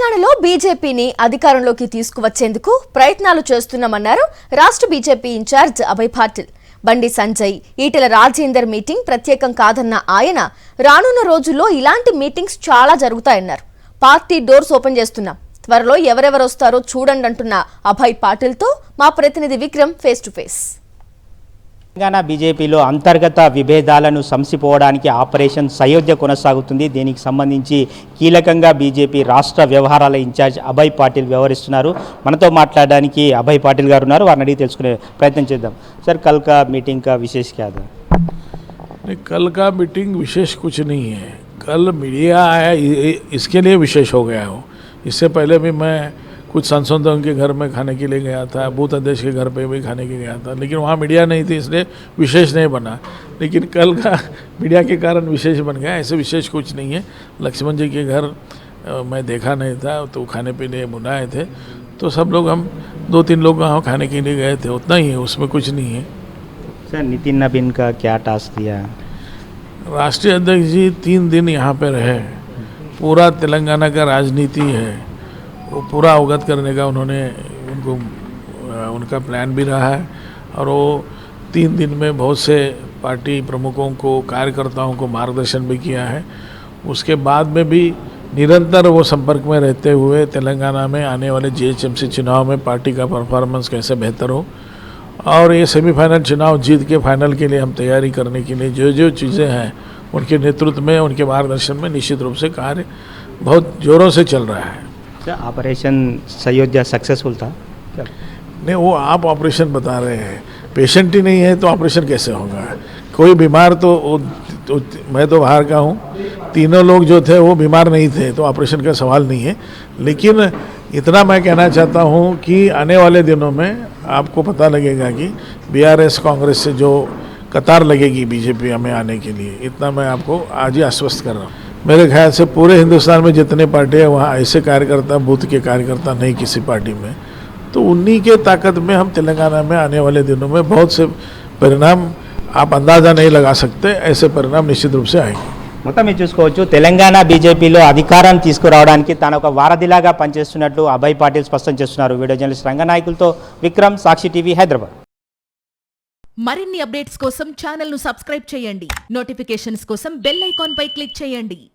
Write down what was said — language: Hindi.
తెలంగాణలో బీజేపీని అధికారంలోకి తీసుకువచ్చేందుకు ప్రయత్నాలు చేస్తున్నామన్నారు రాష్ట్ర BJP incharge Abhay Patil. Bandi Sanjay, Etela Rajender meeting ప్రత్యేకం కాదన్న ఆయన రానున్న రోజుల్లో ఇలాంటి మీటింగ్స్ చాలా జరుగుతాయన్నారు. పార్టీ డోర్స్ ఓపెన్ చేస్తున్నాం, త్వరలో ఎవరెవరు వస్తారో చూడండి అంటున్న అభయ్ పాటిల్తో మా ప్రతినిధి Vikram face to face. Telangana బీజేపీలో అంతర్గత విభేదాలను సంసిపోవడానికి ఆపరేషన్ సయోధ్య కొనసాగుతుంది. దీనికి సంబంధించి కీలకంగా బీజేపీ రాష్ట్ర వ్యవహారాల ఇన్ఛార్జ్ అభయ్ పాటిల్ వ్యవహరిస్తున్నారు. మనతో మాట్లాడడానికి అభయ్ పాటిల్ గారు ఉన్నారు. వారిని అడిగి తెలుసుకునే ప్రయత్నం చేద్దాం. सर, कल का मीटिंग का विशेष क्या था? नहीं, कल का मीटिंग विशेष कुछ नहीं है. कल मीडिया आया इसके लिए विशेष हो गया हो. इससे पहले भी मैं कुछ सांसदों के घर में खाने के लिए गया था, बूथ अध्यक्ष के घर पे भी खाने के गया था, लेकिन वहाँ मीडिया नहीं थी इसलिए विशेष नहीं बना. लेकिन कल का मीडिया के कारण विशेष बन गया. ऐसे विशेष कुछ नहीं है. लक्ष्मण जी के घर मैं देखा नहीं था तो खाने पीने बुलाए थे, तो सब लोग हम 2-3 लोग वहाँ खाने के लिए गए थे, उतना ही है, उसमें कुछ नहीं है. सर, नितिन नवीन का क्या टास्क दिया? राष्ट्रीय अध्यक्ष जी 3 दिन यहाँ पे रहे. पूरा तेलंगाना का राजनीति है वो पूरा अवगत करने का उनका प्लान भी रहा है. और वो 3 दिन में बहुत से पार्टी प्रमुखों को, कार्यकर्ताओं को मार्गदर्शन भी किया है. उसके बाद में भी निरंतर वो संपर्क में रहते हुए तेलंगाना में आने वाले जीएचएमसी चुनाव में पार्टी का परफॉर्मेंस कैसे बेहतर हो और ये सेमीफाइनल चुनाव जीत के फाइनल के लिए हम तैयारी करने के लिए जो जो चीज़ें हैं उनके नेतृत्व में, उनके मार्गदर्शन में निश्चित रूप से कार्य बहुत ज़ोरों से चल रहा है. ऑपरेशन सयोध्या सक्सेसफुल था क्या? नहीं, वो आप ऑपरेशन बता रहे हैं. पेशेंट ही नहीं है तो ऑपरेशन कैसे होगा? कोई बीमार तो मैं तो बाहर का हूँ, तीनों लोग जो थे वो बीमार नहीं थे, तो ऑपरेशन का सवाल नहीं है. लेकिन इतना मैं कहना चाहता हूँ कि आने वाले दिनों में आपको पता लगेगा कि बीआरएस कांग्रेस से जो कतार लगेगी बीजेपी में आने के लिए, इतना मैं आपको आज ही आश्वस्त कर रहा हूँ. मेरे ख्याल से पूरे हिंदुस्तान में जितने पार्टी है वहाँ ऐसे कार्यकर्ता, बूथ के कार्यकर्ता नहीं किसी पार्टी में. तो उन्हीं के ताकत में हम तेलंगाना में आने वाले दिनों में बहुत से परिणाम आप अंदाज़ा नहीं लगा सकते, ऐसे परिणाम निश्चित रूप से आएंगे. మొత్తం మీరు చూసుకోవచ్చు, తెలంగాణ బీజేపీలో అధికారం తీసుకురావడానికి తాను ఒక వారధిలాగా పనిచేస్తున్నట్లు అభయ్ పాటిల్ స్పష్టం చేస్తున్నారు. వీడియో జర్నలిస్ట్ రంగనాయకులతో విక్రమ్, సాక్షి టీవీ, హైదరాబాద్. మరిన్ని అప్డేట్స్ కోసం ఛానల్ ను సబ్స్క్రైబ్ చేయండి. నోటిఫికేషన్స్ కోసం బెల్ ఐకాన్ పై క్లిక్ చేయండి.